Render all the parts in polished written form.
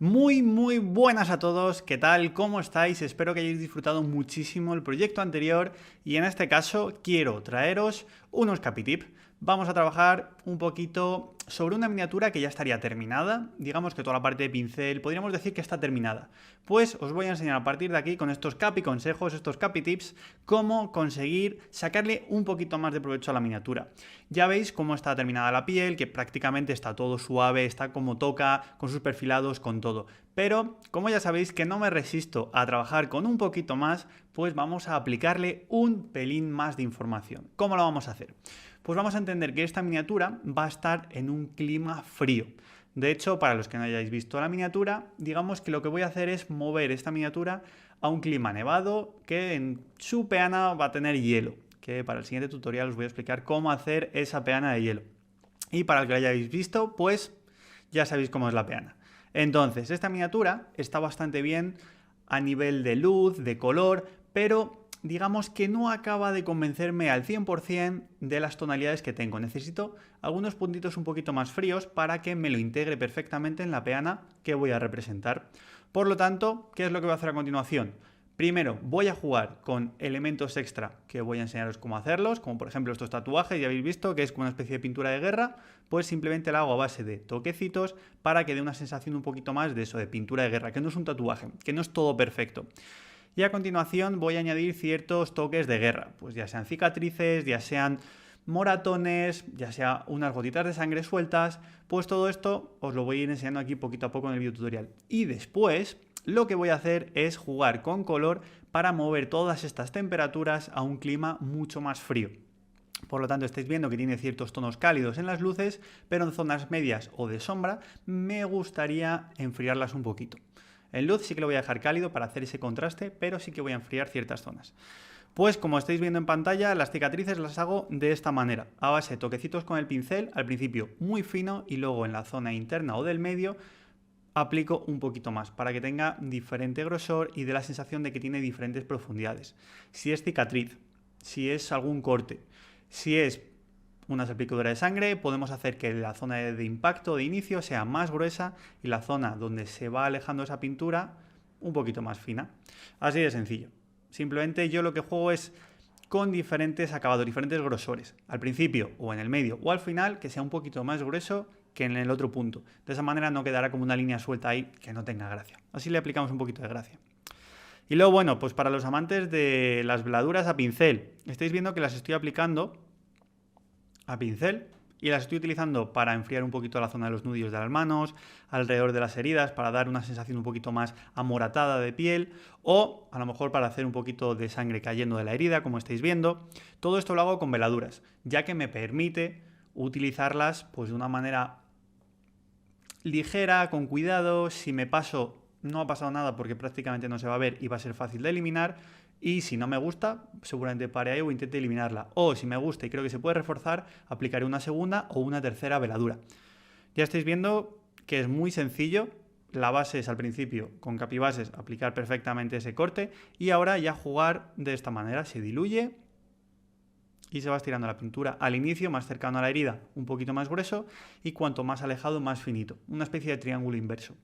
Muy buenas a todos, ¿qué tal? ¿Cómo estáis? Espero que hayáis disfrutado muchísimo el proyecto anterior y en este caso quiero traeros unos capitips. Vamos a trabajar un poquito sobre una miniatura que ya estaría terminada, digamos que toda la parte de pincel, podríamos decir que está terminada. Pues os voy a enseñar a partir de aquí con estos capi consejos, estos capi tips, cómo conseguir sacarle un poquito más de provecho a la miniatura. Ya veis cómo está terminada la piel, que prácticamente está todo suave, está como toca, con sus perfilados, con todo. Pero, como ya sabéis que no me resisto a trabajar con un poquito más, pues vamos a aplicarle un pelín más de información. ¿Cómo lo vamos a hacer? Pues vamos a entender que esta miniatura va a estar en un clima frío. De hecho, para los que no hayáis visto la miniatura, digamos que lo que voy a hacer es mover esta miniatura a un clima nevado que en su peana va a tener hielo, que para el siguiente tutorial os voy a explicar cómo hacer esa peana de hielo. Y para el que lo hayáis visto, pues ya sabéis cómo es la peana. Entonces, esta miniatura está bastante bien a nivel de luz, de color, pero digamos que no acaba de convencerme al 100% de las tonalidades que tengo. Necesito algunos puntitos un poquito más fríos para que me lo integre perfectamente en la peana que voy a representar. Por lo tanto, ¿qué es lo que voy a hacer a continuación? Primero, voy a jugar con elementos extra que voy a enseñaros cómo hacerlos, como por ejemplo estos tatuajes, ya habéis visto que es como una especie de pintura de guerra, pues simplemente la hago a base de toquecitos para que dé una sensación un poquito más de eso, de pintura de guerra, que no es un tatuaje, que no es todo perfecto. Y a continuación voy a añadir ciertos toques de guerra, pues ya sean cicatrices, ya sean moratones, ya sea unas gotitas de sangre sueltas, pues todo esto os lo voy a ir enseñando aquí poquito a poco en el video tutorial. Y después lo que voy a hacer es jugar con color para mover todas estas temperaturas a un clima mucho más frío. Por lo tanto, estáis viendo que tiene ciertos tonos cálidos en las luces, pero en zonas medias o de sombra me gustaría enfriarlas un poquito. En luz sí que lo voy a dejar cálido para hacer ese contraste, pero sí que voy a enfriar ciertas zonas. Pues como estáis viendo en pantalla, las cicatrices las hago de esta manera, a base de toquecitos con el pincel, al principio muy fino y luego en la zona interna o del medio aplico un poquito más para que tenga diferente grosor y dé la sensación de que tiene diferentes profundidades. Si es cicatriz, si es algún corte, si es una salpicadura de sangre, podemos hacer que la zona de impacto de inicio sea más gruesa y la zona donde se va alejando esa pintura un poquito más fina. Así de sencillo. Simplemente yo lo que juego es con diferentes acabados, diferentes grosores. Al principio o en el medio o al final que sea un poquito más grueso que en el otro punto. De esa manera no quedará como una línea suelta ahí que no tenga gracia. Así le aplicamos un poquito de gracia. Y luego, bueno, pues para los amantes de las veladuras a pincel, estáis viendo que las estoy aplicando a pincel y las estoy utilizando para enfriar un poquito la zona de los nudillos de las manos, alrededor de las heridas, para dar una sensación un poquito más amoratada de piel o a lo mejor para hacer un poquito de sangre cayendo de la herida, como estáis viendo. Todo esto lo hago con veladuras, ya que me permite utilizarlas pues de una manera ligera, con cuidado. Si me paso, no ha pasado nada porque prácticamente no se va a ver y va a ser fácil de eliminar. Y si no me gusta, seguramente pare ahí o intente eliminarla. O si me gusta y creo que se puede reforzar, aplicaré una segunda o una tercera veladura. Ya estáis viendo que es muy sencillo. La base es al principio, con capibases, aplicar perfectamente ese corte. Y ahora ya jugar de esta manera. Se diluye y se va estirando la pintura al inicio, más cercano a la herida, un poquito más grueso. Y cuanto más alejado, más finito. Una especie de triángulo inverso.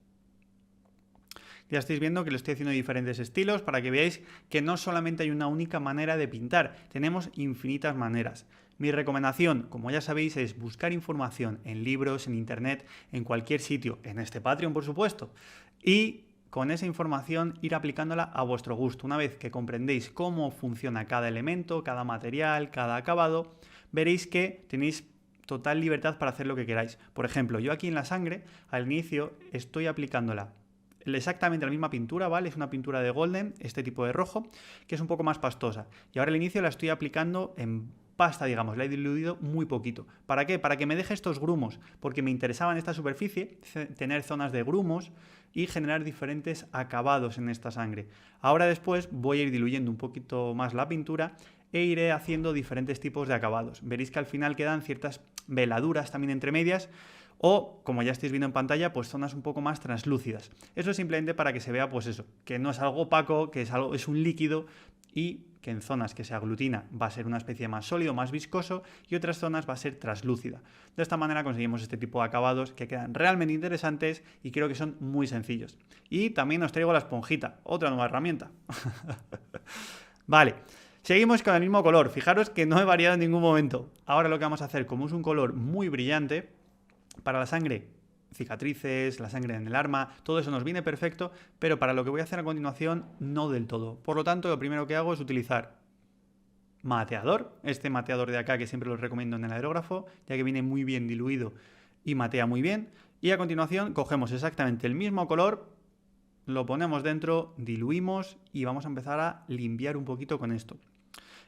Ya estáis viendo que lo estoy haciendo de diferentes estilos para que veáis que no solamente hay una única manera de pintar, tenemos infinitas maneras. Mi recomendación, como ya sabéis, es buscar información en libros, en internet, en cualquier sitio, en este Patreon por supuesto, y con esa información ir aplicándola a vuestro gusto. Una vez que comprendéis cómo funciona cada elemento, cada material, cada acabado, veréis que tenéis total libertad para hacer lo que queráis. Por ejemplo, yo aquí en la sangre, al inicio, estoy aplicándola exactamente la misma pintura, ¿vale? Es una pintura de golden, este tipo de rojo, que es un poco más pastosa. Y ahora al inicio la estoy aplicando en pasta, digamos, la he diluido muy poquito. ¿Para qué? Para que me deje estos grumos, porque me interesaba en esta superficie tener zonas de grumos y generar diferentes acabados en esta sangre. Ahora después voy a ir diluyendo un poquito más la pintura e iré haciendo diferentes tipos de acabados. Veréis que al final quedan ciertas veladuras también entre medias, o, como ya estáis viendo en pantalla, pues zonas un poco más translúcidas. Eso es simplemente para que se vea, pues eso, que no es algo opaco, que es un líquido y que en zonas que se aglutina va a ser una especie más sólido, más viscoso, y otras zonas va a ser traslúcida. De esta manera conseguimos este tipo de acabados que quedan realmente interesantes y creo que son muy sencillos. Y también os traigo la esponjita, otra nueva herramienta. Vale, seguimos con el mismo color. Fijaros que no he variado en ningún momento. Ahora lo que vamos a hacer, como es un color muy brillante, para la sangre, cicatrices, la sangre en el arma, todo eso nos viene perfecto, pero para lo que voy a hacer a continuación, no del todo. Por lo tanto, lo primero que hago es utilizar mateador, este mateador de acá que siempre lo recomiendo en el aerógrafo, ya que viene muy bien diluido y matea muy bien. Y a continuación cogemos exactamente el mismo color, lo ponemos dentro, diluimos y vamos a empezar a limpiar un poquito con esto.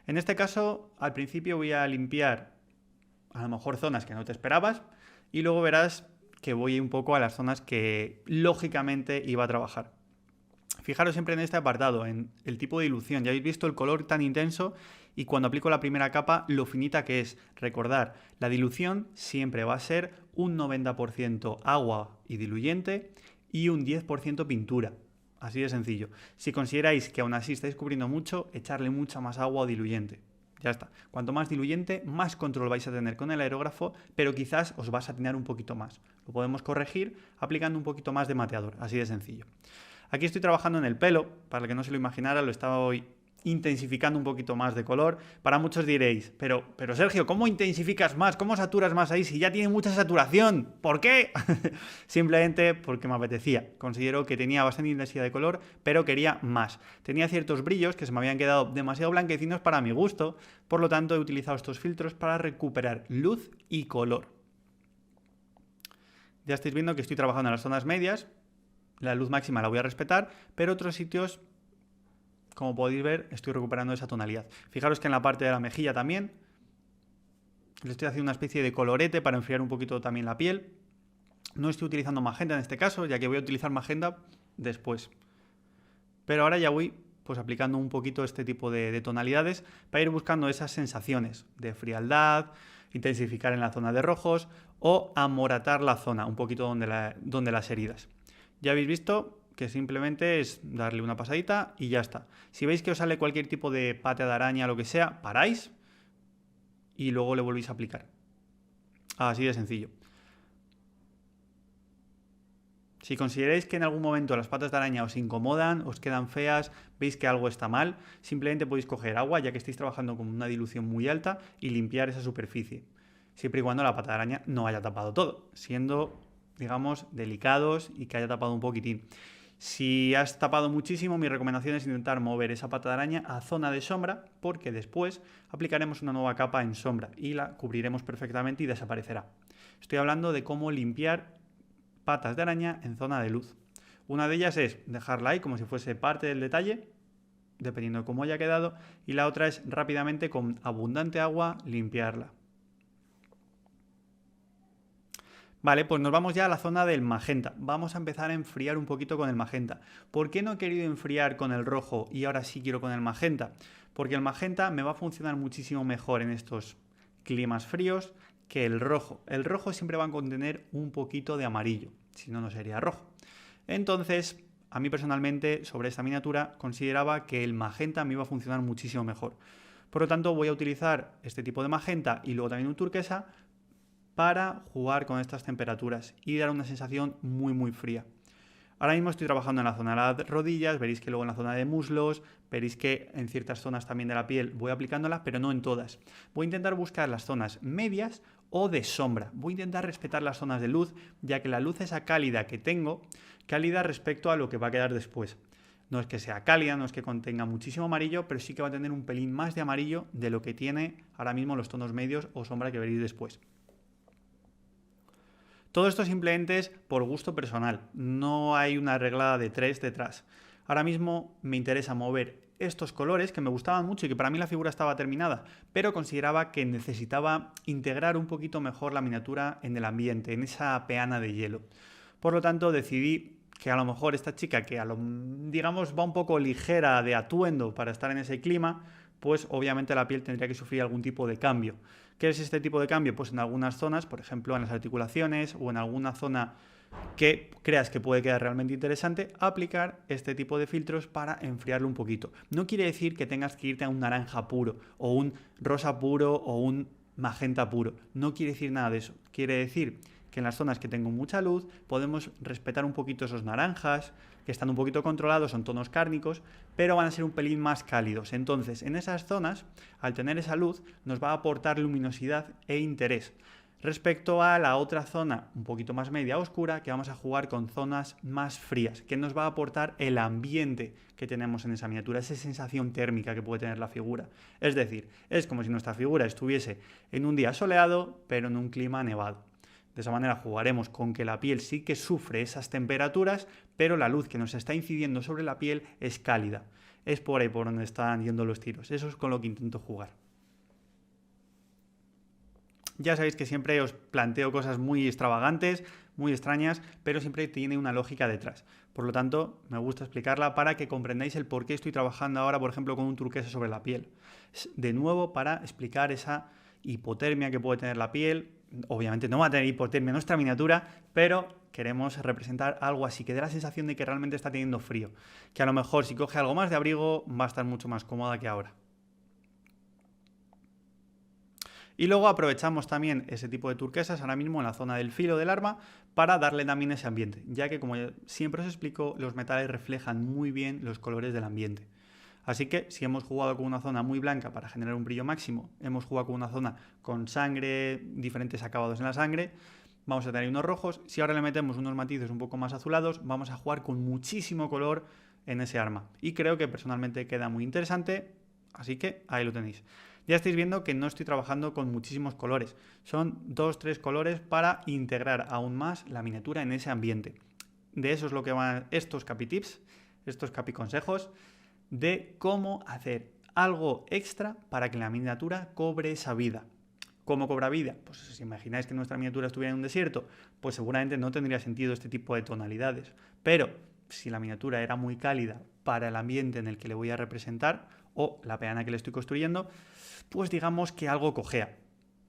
En este caso, al principio voy a limpiar a lo mejor zonas que no te esperabas y luego verás que voy un poco a las zonas que lógicamente iba a trabajar. Fijaros siempre en este apartado, en el tipo de dilución. Ya habéis visto el color tan intenso y cuando aplico la primera capa, lo finita que es. Recordar, la dilución siempre va a ser un 90% agua y diluyente y un 10% pintura. Así de sencillo. Si consideráis que aún así estáis cubriendo mucho, echarle mucha más agua o diluyente. Ya está. Cuanto más diluyente, más control vais a tener con el aerógrafo, pero quizás os vas a atinar un poquito más. Lo podemos corregir aplicando un poquito más de mateador, así de sencillo. Aquí estoy trabajando en el pelo, para el que no se lo imaginara, lo estaba hoy intensificando un poquito más de color. Para muchos diréis, pero Sergio, ¿cómo intensificas más? ¿Cómo saturas más ahí si ya tiene mucha saturación? ¿Por qué? Simplemente porque me apetecía. Considero que tenía bastante intensidad de color, pero quería más. Tenía ciertos brillos que se me habían quedado demasiado blanquecinos para mi gusto, por lo tanto he utilizado estos filtros para recuperar luz y color. Ya estáis viendo que estoy trabajando en las zonas medias. La luz máxima la voy a respetar, pero otros sitios, como podéis ver, estoy recuperando esa tonalidad. Fijaros que en la parte de la mejilla también le estoy haciendo una especie de colorete para enfriar un poquito también la piel. No estoy utilizando magenta en este caso, ya que voy a utilizar magenta después. Pero ahora ya voy pues aplicando un poquito este tipo de tonalidades para ir buscando esas sensaciones de frialdad, intensificar en la zona de rojos o amoratar la zona, un poquito donde las heridas. Ya habéis visto que simplemente es darle una pasadita y ya está. Si veis que os sale cualquier tipo de pata de araña, lo que sea, paráis y luego le volvéis a aplicar. Así de sencillo. Si consideráis que en algún momento las patas de araña os incomodan, os quedan feas, veis que algo está mal, simplemente podéis coger agua, ya que estáis trabajando con una dilución muy alta, y limpiar esa superficie. Siempre y cuando la pata de araña no haya tapado todo, siendo, digamos, delicados y que haya tapado un poquitín. Si has tapado muchísimo, mi recomendación es intentar mover esa pata de araña a zona de sombra, porque después aplicaremos una nueva capa en sombra y la cubriremos perfectamente y desaparecerá. Estoy hablando de cómo limpiar patas de araña en zona de luz. Una de ellas es dejarla ahí como si fuese parte del detalle, dependiendo de cómo haya quedado, y la otra es rápidamente con abundante agua limpiarla. Vale, pues nos vamos ya a la zona del magenta. Vamos a empezar a enfriar un poquito con el magenta. ¿Por qué no he querido enfriar con el rojo y ahora sí quiero con el magenta? Porque el magenta me va a funcionar muchísimo mejor en estos climas fríos que el rojo. El rojo siempre va a contener un poquito de amarillo, si no, no sería rojo. Entonces, a mí personalmente, sobre esta miniatura, consideraba que el magenta me iba a funcionar muchísimo mejor. Por lo tanto, voy a utilizar este tipo de magenta y luego también un turquesa para jugar con estas temperaturas y dar una sensación muy muy fría. Ahora mismo estoy trabajando en la zona de las rodillas, veréis que luego en la zona de muslos, veréis que en ciertas zonas también de la piel voy aplicándola, pero no en todas. Voy a intentar buscar las zonas medias o de sombra. Voy a intentar respetar las zonas de luz, ya que la luz esa cálida que tengo, cálida respecto a lo que va a quedar después. No es que sea cálida, no es que contenga muchísimo amarillo, pero sí que va a tener un pelín más de amarillo de lo que tiene ahora mismo los tonos medios o sombra que veréis después. Todo esto simplemente es por gusto personal, no hay una regla de 3 detrás. Ahora mismo me interesa mover estos colores que me gustaban mucho y que para mí la figura estaba terminada, pero consideraba que necesitaba integrar un poquito mejor la miniatura en el ambiente, en esa peana de hielo. Por lo tanto decidí que a lo mejor esta chica que digamos va un poco ligera de atuendo para estar en ese clima, pues obviamente la piel tendría que sufrir algún tipo de cambio. ¿Qué es este tipo de cambio? Pues en algunas zonas, por ejemplo en las articulaciones o en alguna zona que creas que puede quedar realmente interesante, aplicar este tipo de filtros para enfriarlo un poquito. No quiere decir que tengas que irte a un naranja puro, o un rosa puro, o un magenta puro. No quiere decir nada de eso. Quiere decir que en las zonas que tengo mucha luz podemos respetar un poquito esos naranjas, que están un poquito controlados, son tonos cárnicos, pero van a ser un pelín más cálidos. Entonces, en esas zonas, al tener esa luz, nos va a aportar luminosidad e interés. Respecto a la otra zona, un poquito más media oscura, que vamos a jugar con zonas más frías, que nos va a aportar el ambiente que tenemos en esa miniatura, esa sensación térmica que puede tener la figura. Es decir, es como si nuestra figura estuviese en un día soleado, pero en un clima nevado. De esa manera jugaremos con que la piel sí que sufre esas temperaturas, pero la luz que nos está incidiendo sobre la piel es cálida. Es por ahí por donde están yendo los tiros. Eso es con lo que intento jugar. Ya sabéis que siempre os planteo cosas muy extravagantes, muy extrañas, pero siempre tiene una lógica detrás. Por lo tanto, me gusta explicarla para que comprendáis el por qué estoy trabajando ahora, por ejemplo, con un turquesa sobre la piel. De nuevo, para explicar esa hipotermia que puede tener la piel. Obviamente no va a tener hipotermia nuestra miniatura, pero queremos representar algo así, que dé la sensación de que realmente está teniendo frío. Que a lo mejor si coge algo más de abrigo va a estar mucho más cómoda que ahora. Y luego aprovechamos también ese tipo de turquesas ahora mismo en la zona del filo del arma para darle también ese ambiente, ya que como siempre os explico, los metales reflejan muy bien los colores del ambiente. Así que si hemos jugado con una zona muy blanca para generar un brillo máximo, hemos jugado con una zona con sangre, diferentes acabados en la sangre, vamos a tener unos rojos. Si ahora le metemos unos matices un poco más azulados, vamos a jugar con muchísimo color en ese arma. Y creo que personalmente queda muy interesante, así que ahí lo tenéis. Ya estáis viendo que no estoy trabajando con muchísimos colores. Son 2-3 colores para integrar aún más la miniatura en ese ambiente. De eso es lo que van estos capitips, estos capiconsejos, de cómo hacer algo extra para que la miniatura cobre esa vida. ¿Cómo cobra vida? Pues si imagináis que nuestra miniatura estuviera en un desierto, pues seguramente no tendría sentido este tipo de tonalidades. Pero si la miniatura era muy cálida para el ambiente en el que le voy a representar, o la peana que le estoy construyendo, pues digamos que algo cojea.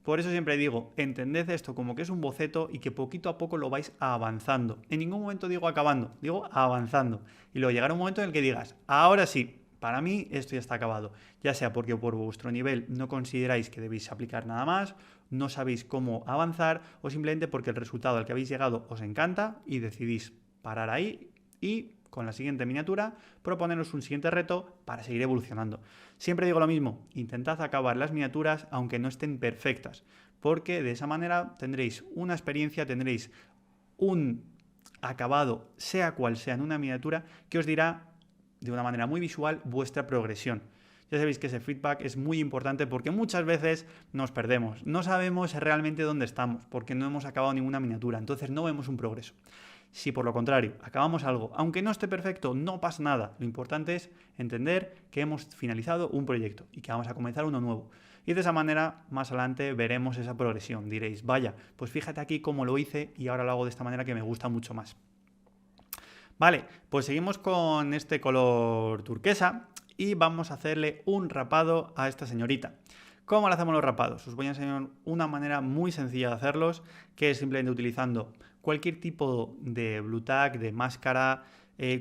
Por eso siempre digo, entended esto como que es un boceto y que poquito a poco lo vais avanzando. En ningún momento digo acabando, digo avanzando. Y luego llegará un momento en el que digas, ahora sí, para mí esto ya está acabado. Ya sea porque por vuestro nivel no consideráis que debéis aplicar nada más, no sabéis cómo avanzar, o simplemente porque el resultado al que habéis llegado os encanta y decidís parar ahí y con la siguiente miniatura proponeros un siguiente reto para seguir evolucionando. Siempre digo lo mismo, intentad acabar las miniaturas aunque no estén perfectas, porque de esa manera tendréis una experiencia, tendréis un acabado, sea cual sea en una miniatura, que os dirá de una manera muy visual vuestra progresión. Ya sabéis que ese feedback es muy importante porque muchas veces nos perdemos, no sabemos realmente dónde estamos porque no hemos acabado ninguna miniatura, entonces no vemos un progreso. Si por lo contrario acabamos algo, aunque no esté perfecto, no pasa nada. Lo importante es entender que hemos finalizado un proyecto y que vamos a comenzar uno nuevo. Y de esa manera, más adelante veremos esa progresión. Diréis, vaya, pues fíjate aquí cómo lo hice y ahora lo hago de esta manera que me gusta mucho más. Vale, pues seguimos con este color turquesa y vamos a hacerle un rapado a esta señorita. ¿Cómo le hacemos los rapados? Os voy a enseñar una manera muy sencilla de hacerlos, que es simplemente utilizando cualquier tipo de blue tack, de máscara,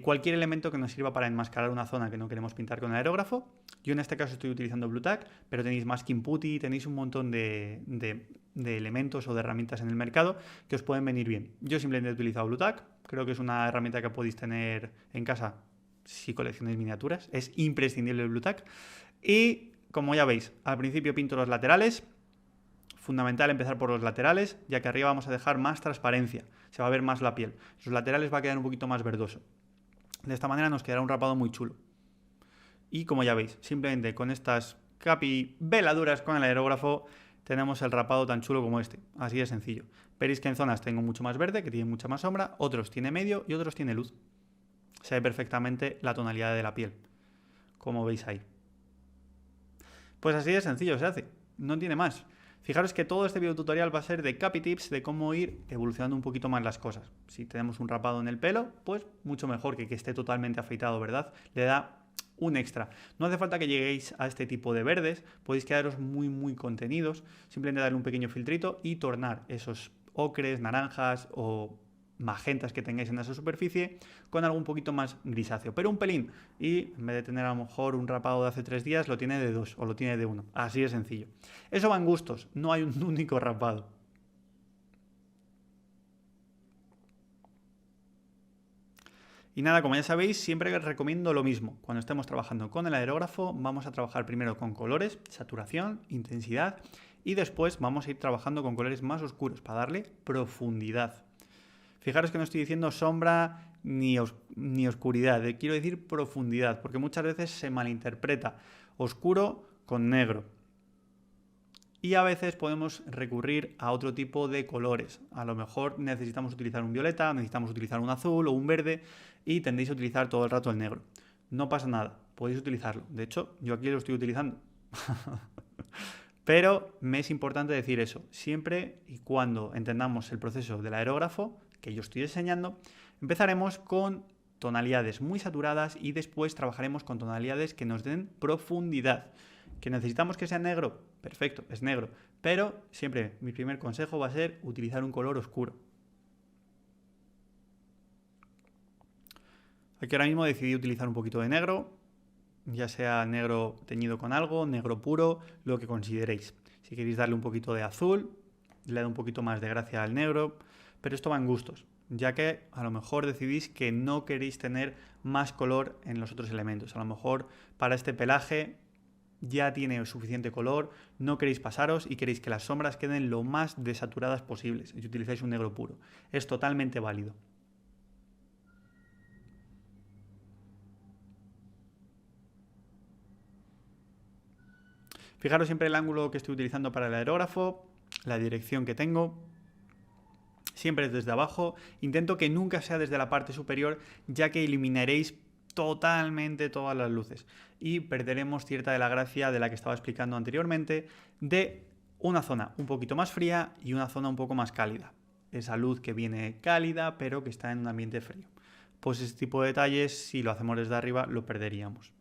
cualquier elemento que nos sirva para enmascarar una zona que no queremos pintar con el aerógrafo. Yo en este caso estoy utilizando blue tack, pero tenéis masking putty, tenéis un montón de elementos o de herramientas en el mercado que os pueden venir bien. Yo simplemente he utilizado blue tack, creo que es una herramienta que podéis tener en casa si coleccionáis miniaturas, es imprescindible el blue tack. Y como ya veis, al principio pinto los laterales. Fundamental empezar por los laterales, ya que arriba vamos a dejar más transparencia, se va a ver más la piel. Los laterales va a quedar un poquito más verdoso. De esta manera nos quedará un rapado muy chulo. Y como ya veis, simplemente con estas veladuras con el aerógrafo tenemos el rapado tan chulo como este. Así de sencillo. Veréis que en zonas tengo mucho más verde, que tiene mucha más sombra, otros tiene medio y otros tiene luz. Se ve perfectamente la tonalidad de la piel, como veis ahí. Pues así de sencillo se hace, no tiene más. Fijaros que todo este video tutorial va a ser de capitips, de cómo ir evolucionando un poquito más las cosas. Si tenemos un rapado en el pelo, pues mucho mejor que esté totalmente afeitado, ¿verdad? Le da un extra. No hace falta que lleguéis a este tipo de verdes, podéis quedaros muy contenidos, simplemente darle un pequeño filtrito y tornar esos ocres, naranjas o magentas que tengáis en esa superficie con algo un poquito más grisáceo, pero un pelín. Y en vez de tener a lo mejor un rapado de hace 3 días, lo tiene de 2 o lo tiene de 1. Así de sencillo. Eso va en gustos, no hay un único rapado. Y nada, como ya sabéis, siempre recomiendo lo mismo. Cuando estemos trabajando con el aerógrafo, vamos a trabajar primero con colores, saturación, intensidad, y después vamos a ir trabajando con colores más oscuros para darle profundidad. Fijaros que no estoy diciendo sombra ni oscuridad, quiero decir profundidad, porque muchas veces se malinterpreta oscuro con negro. Y a veces podemos recurrir a otro tipo de colores. A lo mejor necesitamos utilizar un violeta, necesitamos utilizar un azul o un verde y tendéis a utilizar todo el rato el negro. No pasa nada, podéis utilizarlo. De hecho, yo aquí lo estoy utilizando. Pero me es importante decir eso. Siempre y cuando entendamos el proceso del aerógrafo, que yo estoy enseñando, empezaremos con tonalidades muy saturadas y después trabajaremos con tonalidades que nos den profundidad. ¿Que necesitamos que sea negro? Perfecto, es negro. Pero siempre mi primer consejo va a ser utilizar un color oscuro. Aquí ahora mismo decidí utilizar un poquito de negro, ya sea negro teñido con algo, negro puro, lo que consideréis. Si queréis darle un poquito de azul, le da un poquito más de gracia al negro, pero esto va en gustos, ya que a lo mejor decidís que no queréis tener más color en los otros elementos. A lo mejor para este pelaje ya tiene suficiente color, no queréis pasaros y queréis que las sombras queden lo más desaturadas posibles y utilizáis un negro puro. Es totalmente válido. Fijaros siempre el ángulo que estoy utilizando para el aerógrafo, la dirección que tengo. Siempre es desde abajo. Intento que nunca sea desde la parte superior, ya que eliminaréis totalmente todas las luces y perderemos cierta de la gracia de la que estaba explicando anteriormente, de una zona un poquito más fría y una zona un poco más cálida. Esa luz que viene cálida pero que está en un ambiente frío. Pues ese tipo de detalles, si lo hacemos desde arriba, lo perderíamos.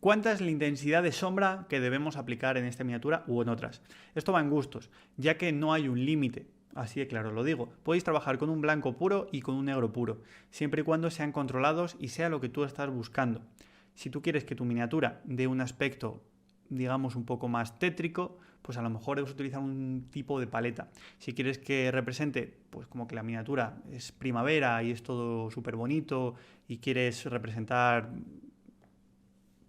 ¿Cuánta es la intensidad de sombra que debemos aplicar en esta miniatura u en otras? Esto va en gustos, ya que no hay un límite. Así de claro lo digo. Podéis trabajar con un blanco puro y con un negro puro, siempre y cuando sean controlados y sea lo que tú estás buscando. Si tú quieres que tu miniatura dé un aspecto, digamos, un poco más tétrico, pues a lo mejor debes utilizar un tipo de paleta. Si quieres que represente, pues como que la miniatura es primavera y es todo súper bonito y quieres representar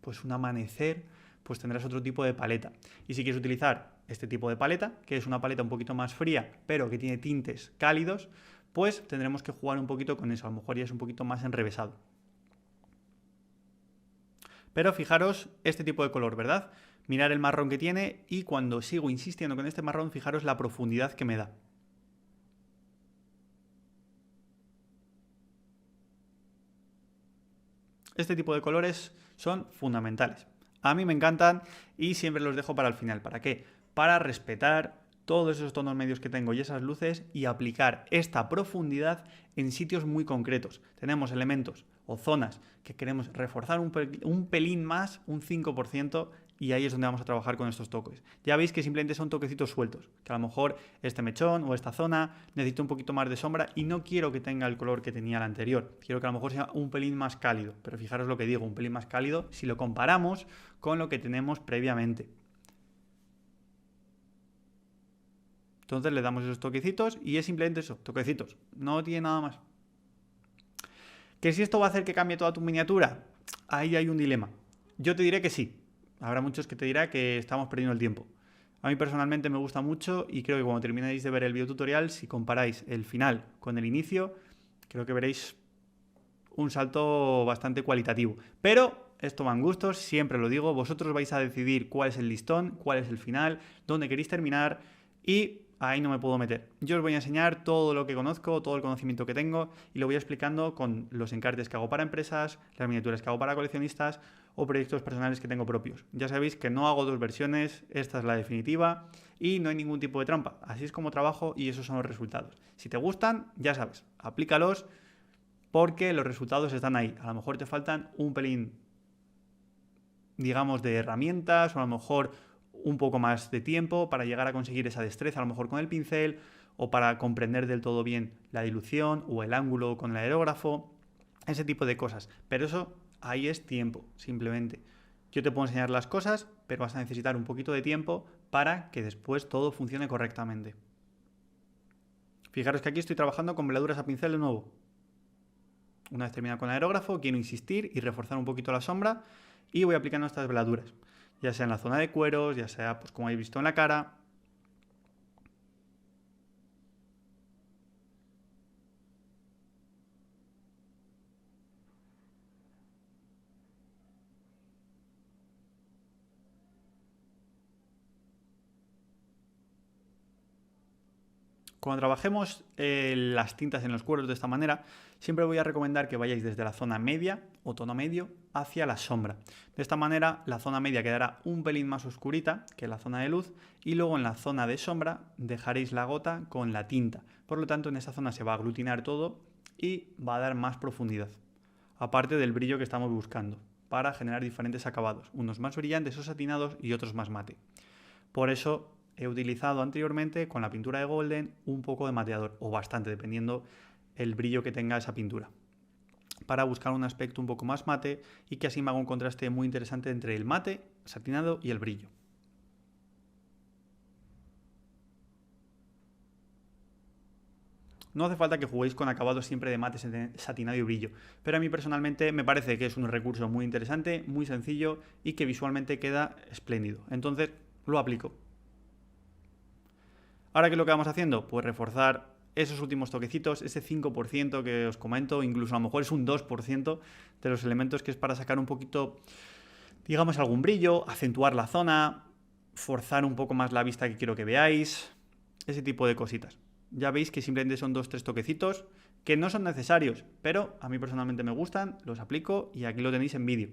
pues un amanecer, pues tendrás otro tipo de paleta. Y si quieres utilizar este tipo de paleta, que es una paleta un poquito más fría, pero que tiene tintes cálidos, pues tendremos que jugar un poquito con eso. A lo mejor ya es un poquito más enrevesado. Pero fijaros este tipo de color, ¿verdad? Mirar el marrón que tiene y cuando sigo insistiendo con este marrón, fijaros la profundidad que me da. Este tipo de colores son fundamentales. A mí me encantan y siempre los dejo para el final. ¿Para qué? Para respetar todos esos tonos medios que tengo y esas luces y aplicar esta profundidad en sitios muy concretos. Tenemos elementos o zonas que queremos reforzar un pelín más, un 5%, y ahí es donde vamos a trabajar con estos toques. Ya veis que simplemente son toquecitos sueltos, que a lo mejor este mechón o esta zona necesita un poquito más de sombra y no quiero que tenga el color que tenía el anterior. Quiero que a lo mejor sea un pelín más cálido, pero fijaros lo que digo, un pelín más cálido si lo comparamos con lo que tenemos previamente. Entonces le damos esos toquecitos y es simplemente eso, toquecitos, no tiene nada más. ¿Que si esto va a hacer que cambie toda tu miniatura? Ahí hay un dilema. Yo te diré que sí. Habrá muchos que te dirán que estamos perdiendo el tiempo. A mí personalmente me gusta mucho y creo que cuando terminéis de ver el videotutorial, si comparáis el final con el inicio, creo que veréis un salto bastante cualitativo. Pero esto van gustos, siempre lo digo, vosotros vais a decidir cuál es el listón, cuál es el final, dónde queréis terminar y ahí no me puedo meter. Yo os voy a enseñar todo lo que conozco, todo el conocimiento que tengo y lo voy explicando con los encartes que hago para empresas, las miniaturas que hago para coleccionistas o proyectos personales que tengo propios. Ya sabéis que no hago dos versiones, esta es la definitiva y no hay ningún tipo de trampa. Así es como trabajo y esos son los resultados. Si te gustan, ya sabes, aplícalos porque los resultados están ahí. A lo mejor te faltan un pelín, digamos, de herramientas o a lo mejor un poco más de tiempo para llegar a conseguir esa destreza, a lo mejor con el pincel o para comprender del todo bien la dilución o el ángulo con el aerógrafo, ese tipo de cosas. Pero eso ahí es tiempo, simplemente. Yo te puedo enseñar las cosas, pero vas a necesitar un poquito de tiempo para que después todo funcione correctamente. Fijaros que aquí estoy trabajando con veladuras a pincel de nuevo. Una vez terminado con el aerógrafo, quiero insistir y reforzar un poquito la sombra y voy aplicando estas veladuras, ya sea en la zona de cueros, ya sea pues como habéis visto en la cara. Cuando trabajemos las tintas en los cueros de esta manera, siempre voy a recomendar que vayáis desde la zona media o tono medio hacia la sombra. De esta manera la zona media quedará un pelín más oscurita que la zona de luz y luego en la zona de sombra dejaréis la gota con la tinta. Por lo tanto en esa zona se va a aglutinar todo y va a dar más profundidad. Aparte del brillo que estamos buscando para generar diferentes acabados, unos más brillantes o satinados y otros más mate. Por eso he utilizado anteriormente con la pintura de Golden un poco de mateador, o bastante, dependiendo el brillo que tenga esa pintura, para buscar un aspecto un poco más mate y que así me haga un contraste muy interesante entre el mate, satinado y el brillo. No hace falta que juguéis con acabados siempre de mate, satinado y brillo, pero a mí personalmente me parece que es un recurso muy interesante, muy sencillo y que visualmente queda espléndido. Entonces lo aplico. Ahora, ¿qué es lo que vamos haciendo? Pues reforzar esos últimos toquecitos, ese 5% que os comento, incluso a lo mejor es un 2% de los elementos que es para sacar un poquito, digamos, algún brillo, acentuar la zona, forzar un poco más la vista que quiero que veáis, ese tipo de cositas. Ya veis que simplemente son 2-3 toquecitos que no son necesarios, pero a mí personalmente me gustan, los aplico y aquí lo tenéis en vídeo.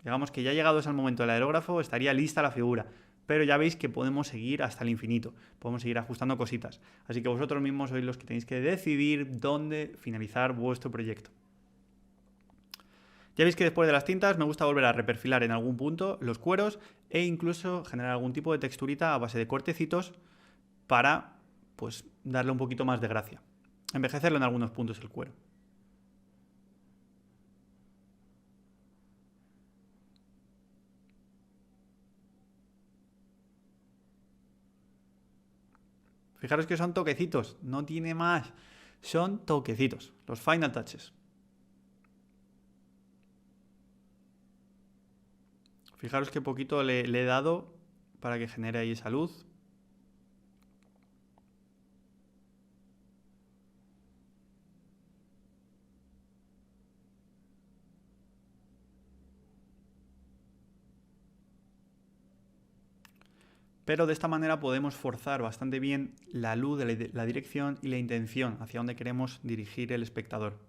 Digamos que ya llegados al momento del aerógrafo estaría lista la figura, pero ya veis que podemos seguir hasta el infinito, podemos seguir ajustando cositas. Así que vosotros mismos sois los que tenéis que decidir dónde finalizar vuestro proyecto. Ya veis que después de las tintas me gusta volver a reperfilar en algún punto los cueros e incluso generar algún tipo de texturita a base de cortecitos para pues darle un poquito más de gracia. Envejecerlo en algunos puntos el cuero. Fijaros que son toquecitos, no tiene más. Son toquecitos, los final touches. Fijaros qué poquito le he dado para que genere ahí esa luz. Pero de esta manera podemos forzar bastante bien la luz, la dirección y la intención hacia donde queremos dirigir el espectador.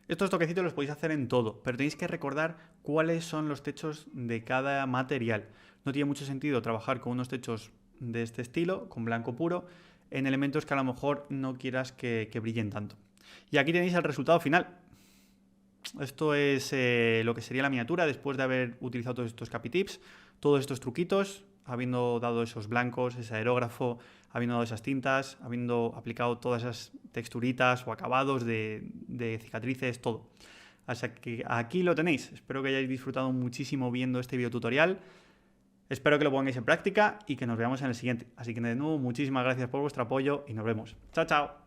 Estos toquecitos los podéis hacer en todo, pero tenéis que recordar cuáles son los techos de cada material. No tiene mucho sentido trabajar con unos techos de este estilo, con blanco puro, en elementos que a lo mejor no quieras que brillen tanto. Y aquí tenéis el resultado final. Esto es lo que sería la miniatura después de haber utilizado todos estos capitips, todos estos truquitos, habiendo dado esos blancos, ese aerógrafo, habiendo dado esas tintas, habiendo aplicado todas esas texturitas o acabados de cicatrices, todo. Así que aquí lo tenéis. Espero que hayáis disfrutado muchísimo viendo este video tutorial. Espero que lo pongáis en práctica y que nos veamos en el siguiente. Así que de nuevo, muchísimas gracias por vuestro apoyo y nos vemos. ¡Chao, chao!